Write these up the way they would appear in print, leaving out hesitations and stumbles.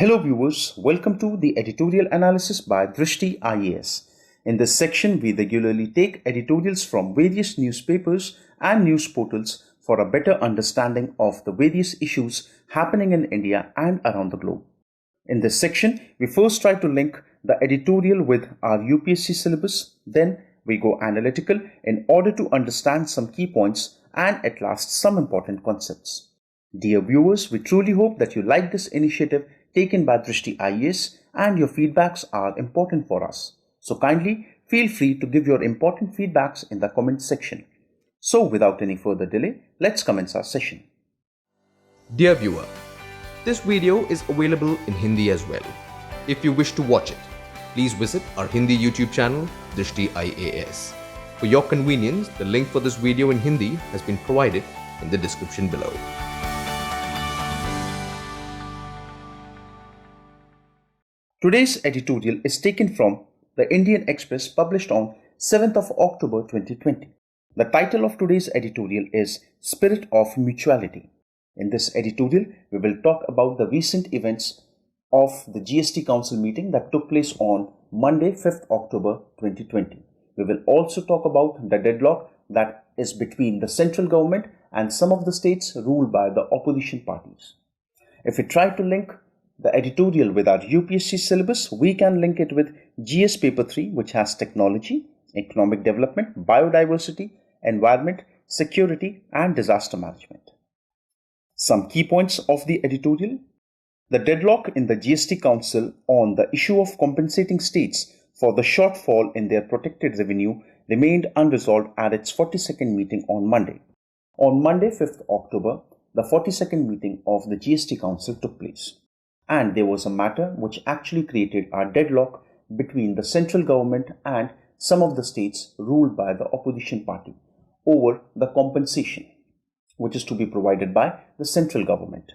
Hello viewers, welcome to the Editorial Analysis by Drishti IAS. In this section, we regularly take editorials from various newspapers and news portals for a better understanding of the various issues happening in India and around the globe. In this section, we first try to link the editorial with our UPSC syllabus, then we go analytical in order to understand some key points and at last some important concepts. Dear viewers, we truly hope that you like this initiative taken by Drishti IAS and your feedbacks are important for us. So kindly feel free to give your important feedbacks in the comment section. So without any further delay, let's commence our session. Dear viewer, this video is available in Hindi as well. If you wish to watch it, please visit our Hindi YouTube channel, Drishti IAS. For your convenience, the link for this video in Hindi has been provided in the description below. Today's editorial is taken from the Indian Express published on 7th of October 2020. The title of today's editorial is Spirit of Mutuality. In this editorial, we will talk about the recent events of the GST Council meeting that took place on Monday, 5th October 2020. We will also talk about the deadlock that is between the central government and some of the states ruled by the opposition parties. If we try to link the editorial with our UPSC syllabus, we can link it with GS Paper 3, which has technology, economic development, biodiversity, environment, security, and disaster management. Some key points of the editorial. The deadlock in the GST Council on the issue of compensating states for the shortfall in their protected revenue remained unresolved at its 42nd meeting on Monday. On Monday, 5th October, the 42nd meeting of the GST Council took place. And there was a matter which actually created a deadlock between the central government and some of the states ruled by the opposition party over the compensation which is to be provided by the central government.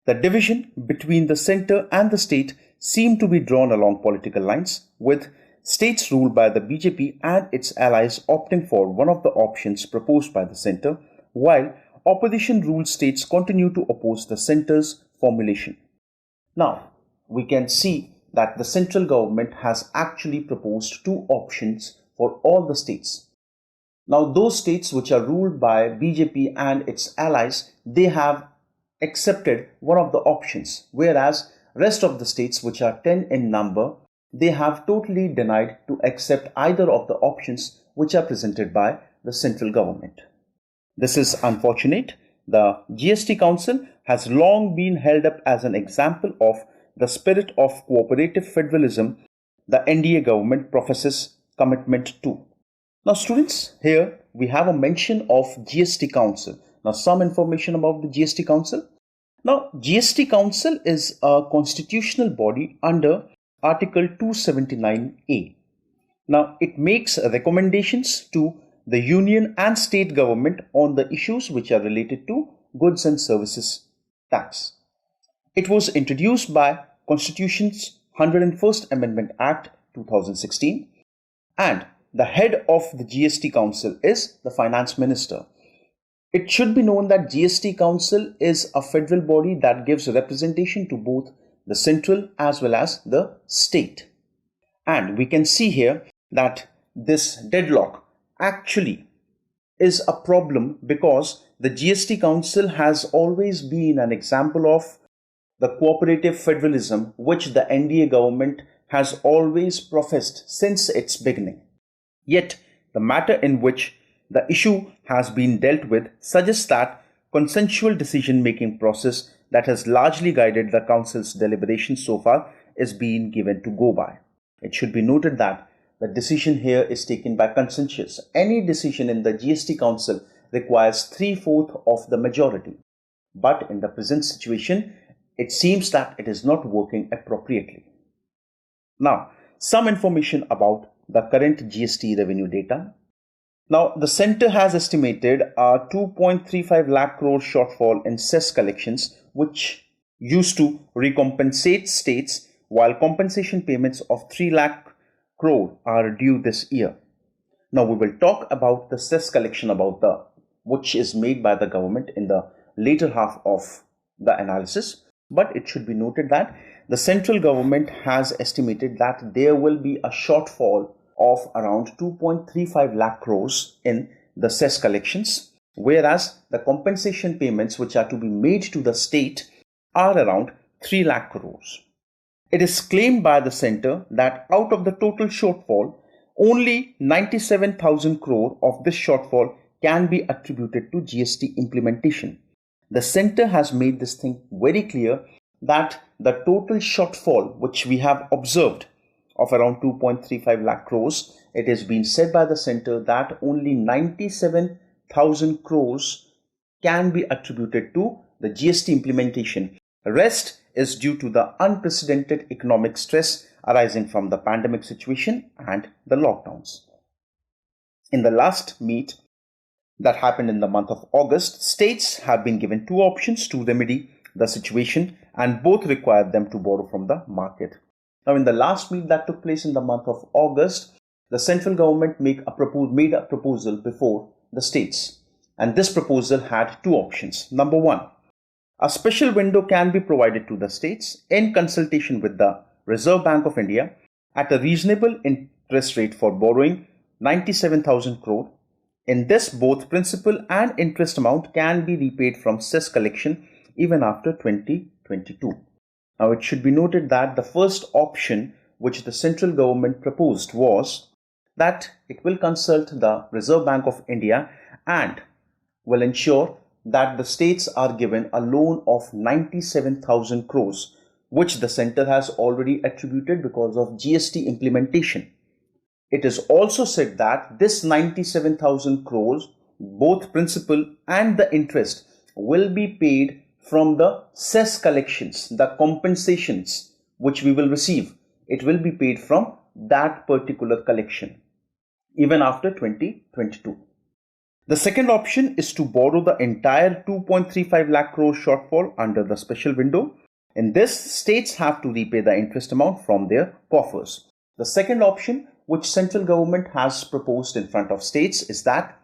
The division between the center and the state seemed to be drawn along political lines, with states ruled by the BJP and its allies opting for one of the options proposed by the center, while opposition ruled states continue to oppose the center's formulation. Now, we can see that the central government has actually proposed two options for all the states. Now, those states which are ruled by BJP and its allies, they have accepted one of the options, whereas rest of the states, which are 10 in number, they have totally denied to accept either of the options which are presented by the central government. This is unfortunate. The GST Council has long been held up as an example of the spirit of cooperative federalism the NDA government professes commitment to. Now students, here we have a mention of GST Council. Now some information about the GST Council. Now GST Council is a constitutional body under Article 279A. Now it makes recommendations to the union and state government on the issues which are related to goods and services tax. It was introduced by Constitution's 101st Amendment Act 2016, and the head of the GST Council is the Finance Minister. It should be known that GST Council is a federal body that gives representation to both the central as well as the state. And we can see here that this deadlock actually is a problem because the GST Council has always been an example of the cooperative federalism which the NDA government has always professed since its beginning. Yet, the matter in which the issue has been dealt with suggests that consensual decision-making process that has largely guided the Council's deliberations so far is being given to go by. It should be noted that the decision here is taken by consensus. Any decision in the GST Council requires 3/4 of the majority. But in the present situation, it seems that it is not working appropriately. Now, some information about the current GST revenue data. Now, the center has estimated a 2.35 lakh crore shortfall in cess collections, which used to recompensate states, while compensation payments of 3 lakh crore are due this year. Now, we will talk about the cess collection which is made by the government in the later half of the analysis. But it should be noted that the central government has estimated that there will be a shortfall of around 2.35 lakh crores in the cess collections, whereas the compensation payments which are to be made to the state are around 3 lakh crores. It is claimed by the centre that out of the total shortfall, only 97,000 crore of this shortfall can be attributed to GST implementation. The centre has made this thing very clear that the total shortfall which we have observed of around 2.35 lakh crores, it has been said by the centre that only 97,000 crores can be attributed to the GST implementation. The rest is due to the unprecedented economic stress arising from the pandemic situation and the lockdowns. In the last meet that happened in the month of August, states have been given two options to remedy the situation, and both required them to borrow from the market. Now, in the last meet that took place in the month of August, the central government made a proposal before the states, and this proposal had two options. Number one, a special window can be provided to the states in consultation with the Reserve Bank of India at a reasonable interest rate for borrowing 97,000 crore. In this, both principal and interest amount can be repaid from cess collection even after 2022. Now, it should be noted that the first option which the central government proposed was that it will consult the Reserve Bank of India and will ensure that the states are given a loan of 97,000 crores, which the centre has already attributed because of GST implementation. It is also said that this 97,000 crores, both principal and the interest, will be paid from the cess collections, the compensations which we will receive. It will be paid from that particular collection, even after 2022. The second option is to borrow the entire 2.35 lakh crore shortfall under the special window. In this, states have to repay the interest amount from their coffers. The second option which central government has proposed in front of states is that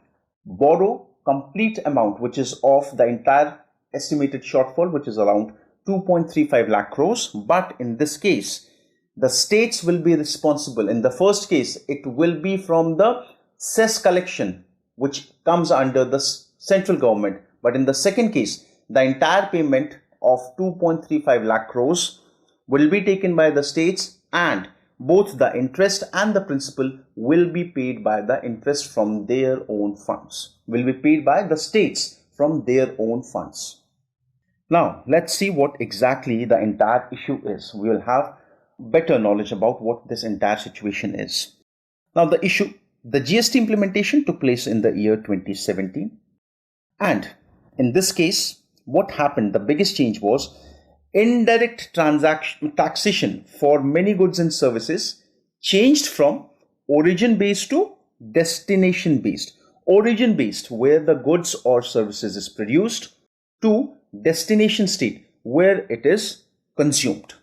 borrow complete amount which is of the entire estimated shortfall, which is around 2.35 lakh crores. But in this case, the states will be responsible. In the first case, it will be from the cess collection which comes under the central government. But in the second case, the entire payment of 2.35 lakh crores will be taken by the states, and both the interest and the principal will be paid by the interest from their own funds, will be paid by the states from their own funds. Now, let's see what exactly the entire issue is. We will have better knowledge about what this entire situation is. Now, the GST implementation took place in the year 2017. And in this case, what happened? The biggest change was indirect taxation for many goods and services changed from origin based to destination based. Origin based, where the goods or services is produced, to destination state, where it is consumed.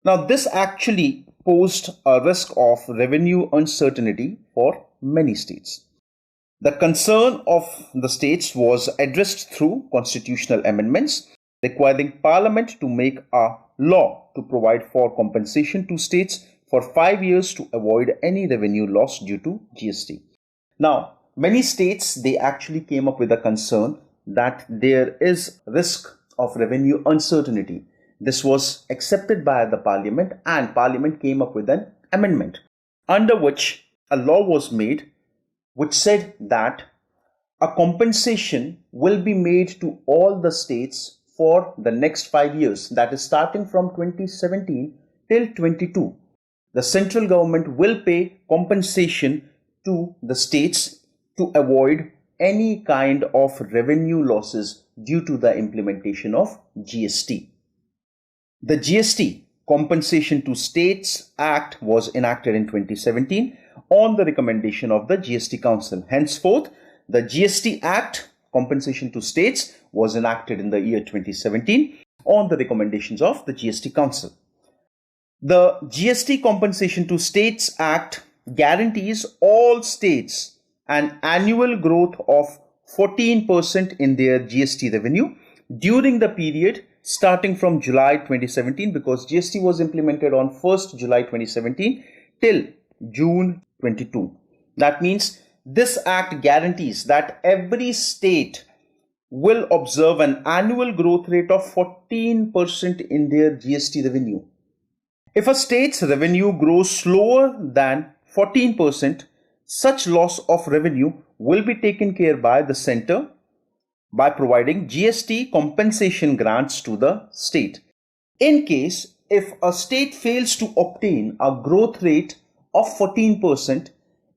Now, this actually posed a risk of revenue uncertainty for many states. The concern of the states was addressed through constitutional amendments requiring Parliament to make a law to provide for compensation to states for 5 years to avoid any revenue loss due to GST. Now, many states, they actually came up with a concern that there is risk of revenue uncertainty. This was accepted by the Parliament, and Parliament came up with an amendment under which a law was made which said that a compensation will be made to all the states for the next 5 years, that is starting from 2017 till 22. The central government will pay compensation to the states to avoid any kind of revenue losses due to the implementation of GST. The GST Compensation to States Act was enacted in 2017 on the recommendation of the GST Council. Henceforth, the GST Act, Compensation to States, was enacted in the year 2017 on the recommendations of the GST Council. The GST Compensation to States Act guarantees all states an annual growth of 14% in their GST revenue during the period starting from July 2017, because GST was implemented on 1st July 2017 till June 22. That means this act guarantees that every state will observe an annual growth rate of 14% in their GST revenue. If a state's revenue grows slower than 14%, such loss of revenue will be taken care by the center by providing GST compensation grants to the state. In case if a state fails to obtain a growth rate of 14%,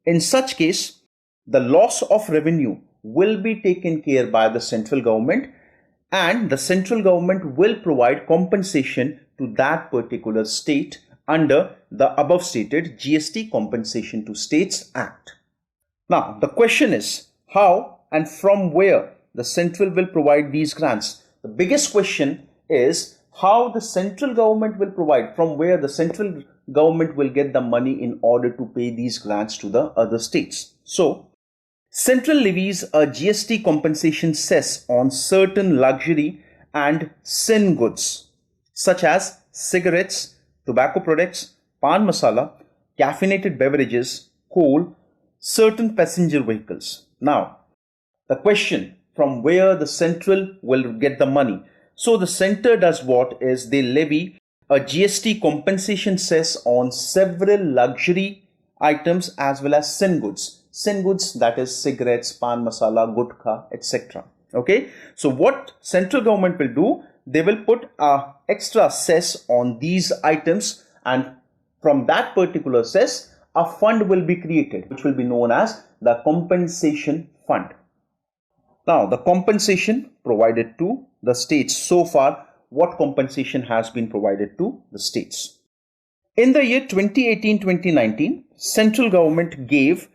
in such case, the loss of revenue will be taken care by the central government, and the central government will provide compensation to that particular state under the above stated GST Compensation to States Act. Now, the question is how and from where the central will provide these grants. The biggest question is how the central government will provide, from where the central government will get the money in order to pay these grants to the other states. So, central levies a GST compensation cess on certain luxury and sin goods such as cigarettes, tobacco products, pan masala, caffeinated beverages, coal, certain passenger vehicles. Now, the question, from where the central will get the money. So the center does what is they levy a GST compensation cess on several luxury items as well as sin goods. Sin goods, that is cigarettes, pan masala, gutka, etc. Okay. So what central government will do, they will put a extra cess on these items, and from that particular cess, a fund will be created, which will be known as the compensation fund. Now, the compensation provided to the states. So far, what compensation has been provided to the states? In the year 2018-2019, central government gave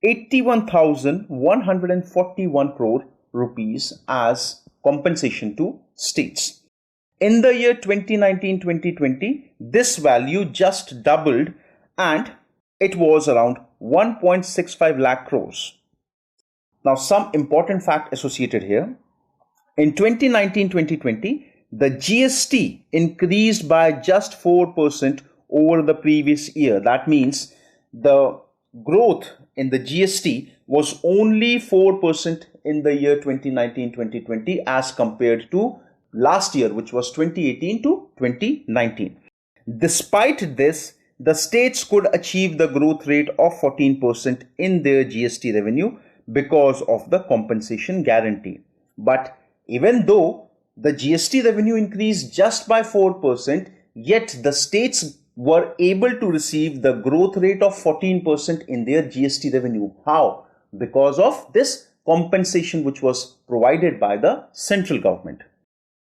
81,141 crore rupees as compensation to states. In the year 2019-2020, this value just doubled and it was around 1.65 lakh crores. Now, some important fact associated here. In 2019-2020, the GST increased by just 4% over the previous year. That means the growth in the GST was only 4% in the year 2019-2020 as compared to last year, which was 2018 to 2019. Despite this, the states could achieve the growth rate of 14% in their GST revenue because of the compensation guarantee. But even though the GST revenue increased just by 4%, yet the states were able to receive the growth rate of 14% in their GST revenue. How? Because of this compensation which was provided by the central government.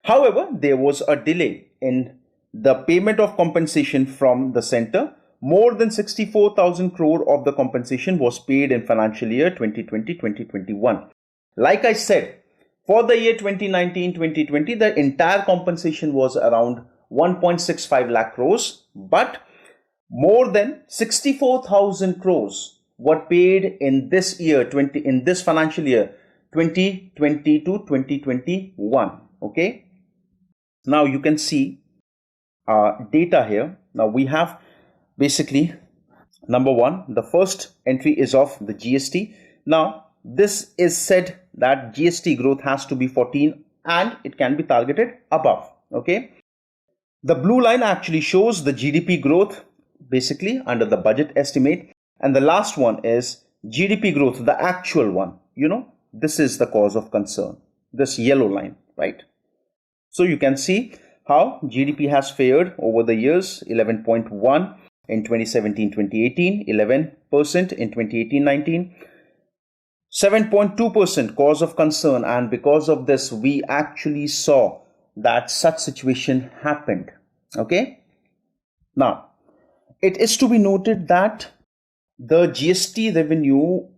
However, there was a delay in the payment of compensation from the center. More than 64,000 crore of the compensation was paid in financial year 2020-2021. Like I said, for the year 2019-2020, the entire compensation was around 1.65 lakh crores, but more than 64,000 crores were paid in this year, in this financial year 2020 to 2021. Okay. Now you can see data here. Now we have basically, number one, the first entry is of the GST. Now, this is said that GST growth has to be 14 and it can be targeted above. Okay. The blue line actually shows the GDP growth basically under the budget estimate. And the last one is GDP growth, the actual one. You know, this is the cause of concern, this yellow line, right? So you can see how GDP has fared over the years. 11.1 in 2017-2018, 11% in 2018-19, 7.2% cause of concern, and because of this we actually saw that such situation happened. Okay. Now, it is to be noted that the GST revenue,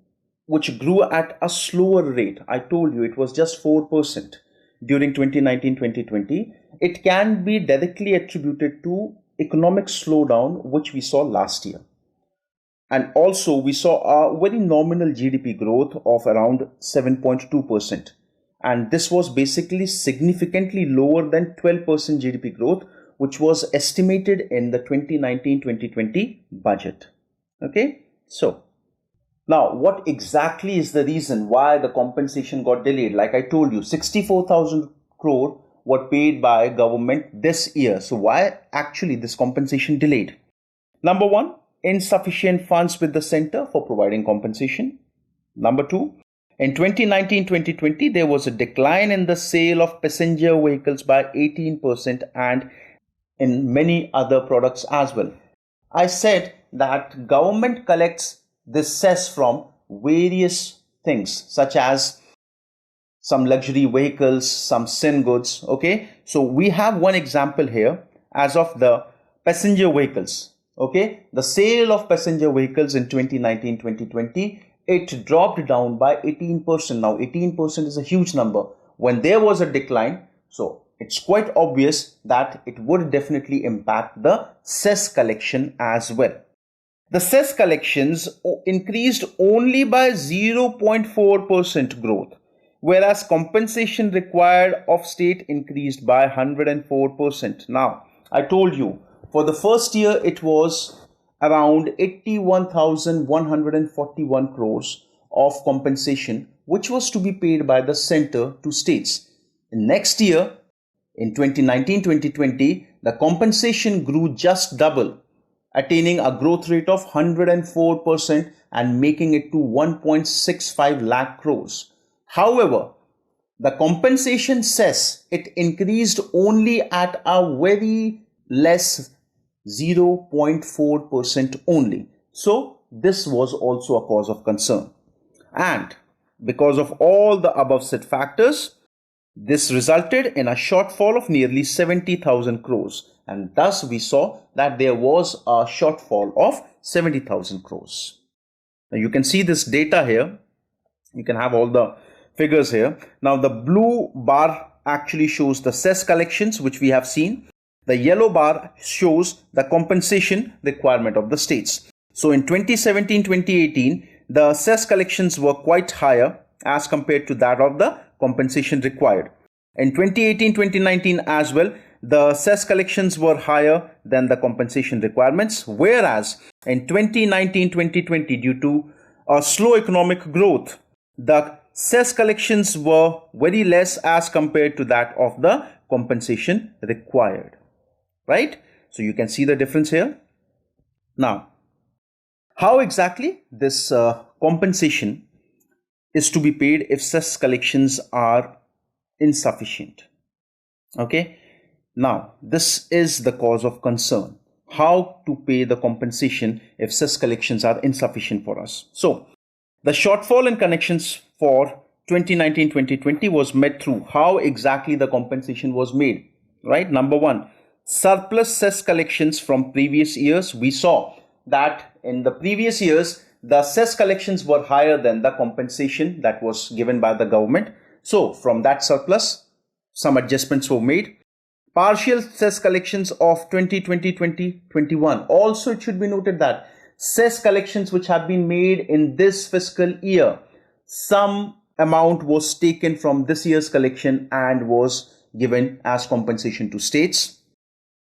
which grew at a slower rate, I told you it was just 4% during 2019-2020, it can be directly attributed to economic slowdown which we saw last year. And also we saw a very nominal GDP growth of around 7.2%. and this was basically significantly lower than 12% GDP growth, which was estimated in the 2019-2020 budget. Okay, so now what exactly is the reason why the compensation got delayed? Like I told you, 64,000 crore were paid by government this year. So why actually this compensation delayed? Number one, insufficient funds with the center for providing compensation. Number two, in 2019-2020, there was a decline in the sale of passenger vehicles by 18% and in many other products as well. I said that government collects this cess from various things such as some luxury vehicles, some sin goods. Okay, so we have one example here as of the passenger vehicles. Okay, the sale of passenger vehicles in 2019-2020, it dropped down by 18%. Now 18% is a huge number. When there was a decline, so it's quite obvious that it would definitely impact the cess collection as well. The cess collections increased only by 0.4% growth, whereas compensation required of state increased by 104%. Now, I told you, for the first year, it was around 81,141 crores of compensation, which was to be paid by the center to states. Next year, in 2019-2020, the compensation grew just double, attaining a growth rate of 104% and making it to 1.65 lakh crores. However, the compensation cess, it increased only at a very less 0.4% only. So this was also a cause of concern. And because of all the above said factors, this resulted in a shortfall of nearly 70,000 crores. And thus we saw that there was a shortfall of 70,000 crores. Now you can see this data here. You can have all the figures here. Now the blue bar actually shows the cess collections, which we have seen. The yellow bar shows the compensation requirement of the states. So in 2017-2018, the cess collections were quite higher as compared to that of the compensation required. In 2018-2019 as well, the cess collections were higher than the compensation requirements, whereas in 2019-2020, due to a slow economic growth, the cess collections were very less as compared to that of the compensation required. Right? So you can see the difference here. Now, how exactly this compensation is to be paid if cess collections are insufficient? Okay. Now, this is the cause of concern. How to pay the compensation if cess collections are insufficient for us? So, the shortfall in connections for 2019-2020 was met through how exactly the compensation was made. Right? Number one, surplus cess collections from previous years. We saw that in the previous years, the cess collections were higher than the compensation that was given by the government. So from that surplus, some adjustments were made. Partial cess collections of 2020-2021. Also, it should be noted that cess collections which have been made in this fiscal year, some amount was taken from this year's collection and was given as compensation to states.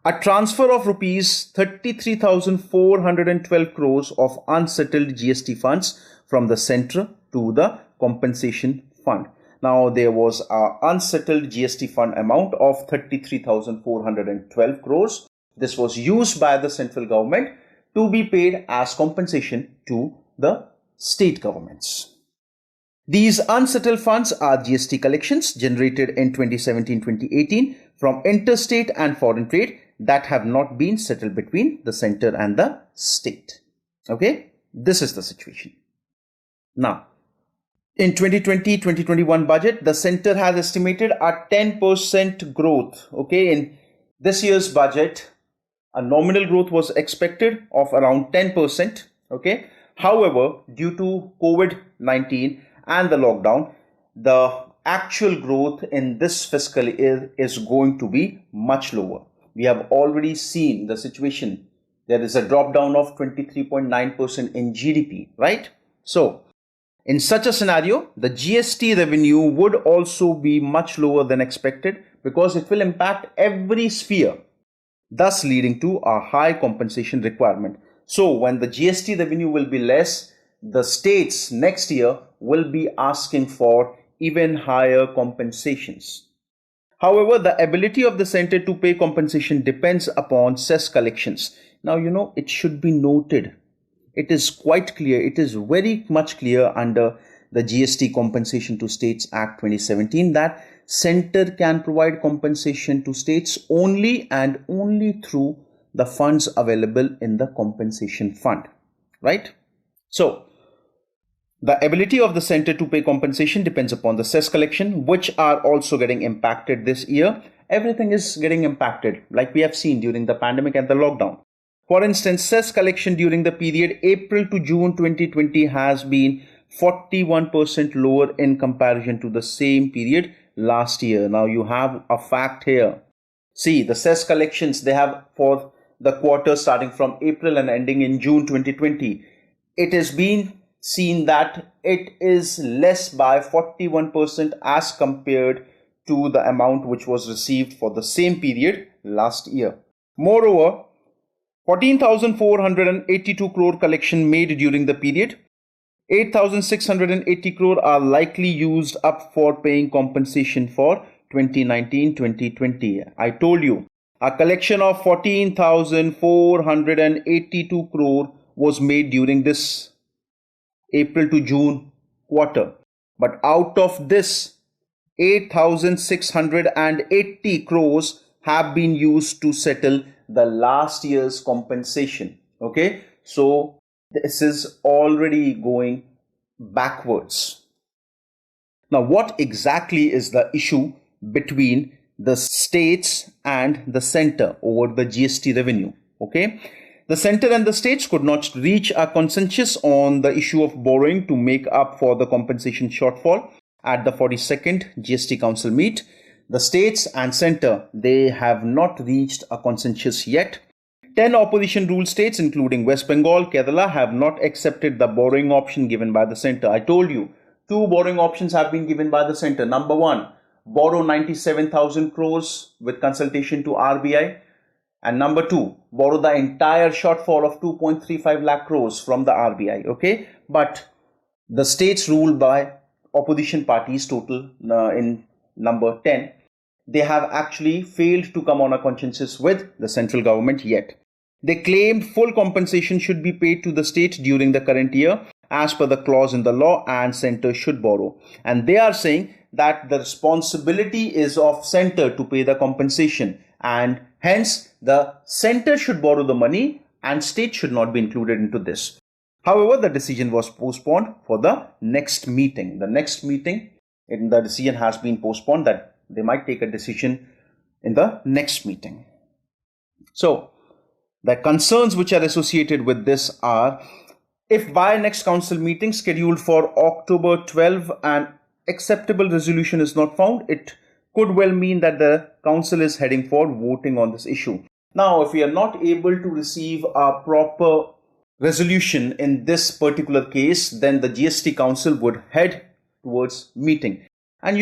A transfer of rupees 33,412 crores of unsettled GST funds from the center to the compensation fund. Now, there was an unsettled GST fund amount of 33,412 crores. This was used by the central government to be paid as compensation to the state governments. These unsettled funds are GST collections generated in 2017-2018 from interstate and foreign trade that have not been settled between the center and the state. Okay, this is the situation. Now, in 2020-2021 budget, the center has estimated a 10% growth. Okay, in this year's budget, a nominal growth was expected of around 10%. Okay, however, due to COVID-19 and the lockdown, the actual growth in this fiscal year is going to be much lower. We have already seen the situation. There is a drop down of 23.9% in GDP, right? So, In such a scenario, the GST revenue would also be much lower than expected because it will impact every sphere, thus leading to a high compensation requirement. So when the GST revenue will be less, the states next year will be asking for even higher compensations. However, the ability of the center to pay compensation depends upon cess collections. Now, it should be noted. It is quite clear. It is very much clear under the GST Compensation to States Act 2017 that center can provide compensation to states only and only through the funds available in the compensation fund, right? So, the ability of the center to pay compensation depends upon the cess collection, which are also getting impacted this year. Everything is getting impacted, like we have seen during the pandemic and the lockdown. For instance, cess collection during the period April to June 2020 has been 41% lower in comparison to the same period last year. Now you have a fact here. See, the cess collections they have for the quarter starting from April and ending in June 2020. It has been seen that it is less by 41% as compared to the amount which was received for the same period last year. Moreover, 14,482 crore collection made during the period. 8,680 crore are likely used up for paying compensation for 2019-2020. I told you, a collection of 14,482 crore was made during this April to June quarter. But out of this, 8,680 crores have been used to settle the last year's compensation. Okay, so this is already going backwards. Now, what exactly is the issue between the states and the center over the GST revenue? Okay, the center and the states could not reach a consensus on the issue of borrowing to make up for the compensation shortfall at the 42nd GST Council meet. The states and center, they have not reached a consensus yet. 10 opposition rule states, including West Bengal, Kerala, have not accepted the borrowing option given by the center. I told you, two borrowing options have been given by the center. Number one, borrow 97,000 crores with consultation to RBI. And number two, borrow the entire shortfall of 2.35 lakh crores from the RBI. Okay, but the states ruled by opposition parties total in number 10, they have actually failed to come on a consensus with the central government yet. They claimed full compensation should be paid to the state during the current year as per the clause in the law, and center should borrow. And they are saying that the responsibility is of center to pay the compensation, and hence the center should borrow the money and state should not be included into this. However, the decision was postponed for the next meeting. The decision has been postponed that they might take a decision in the next meeting. So, the concerns which are associated with this are, if by next council meeting scheduled for October 12 an acceptable resolution is not found, it could well mean that the council is heading for voting on this issue. Now, if we are not able to receive a proper resolution in this particular case, then the GST Council would head towards meeting. And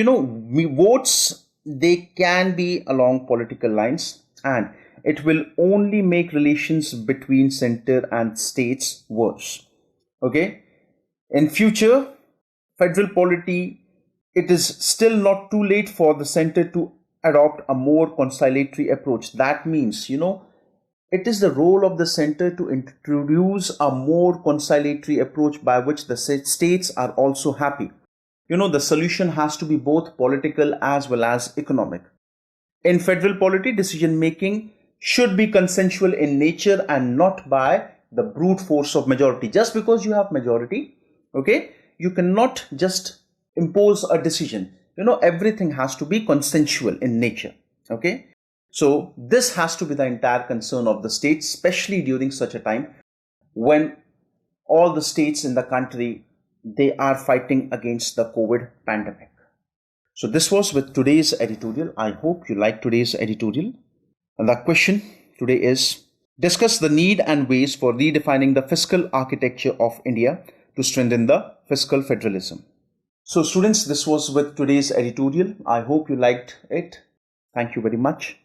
votes, they can be along political lines, and it will only make relations between center and states worse. Okay, in future federal polity, it is still not too late for the center to adopt a more conciliatory approach. That means, it is the role of the center to introduce a more conciliatory approach by which the states are also happy. The solution has to be both political as well as economic. In federal polity, decision making should be consensual in nature and not by the brute force of majority. Just because you have majority, okay, you cannot just impose a decision. Everything has to be consensual in nature. Okay, so this has to be the entire concern of the states, especially during such a time when all the states in the country, they are fighting against the COVID pandemic. So this was with today's editorial. I hope you like today's editorial. And the question today is, discuss the need and ways for redefining the fiscal architecture of India to strengthen the fiscal federalism. So students, this was with today's editorial. I hope you liked it. Thank you very much.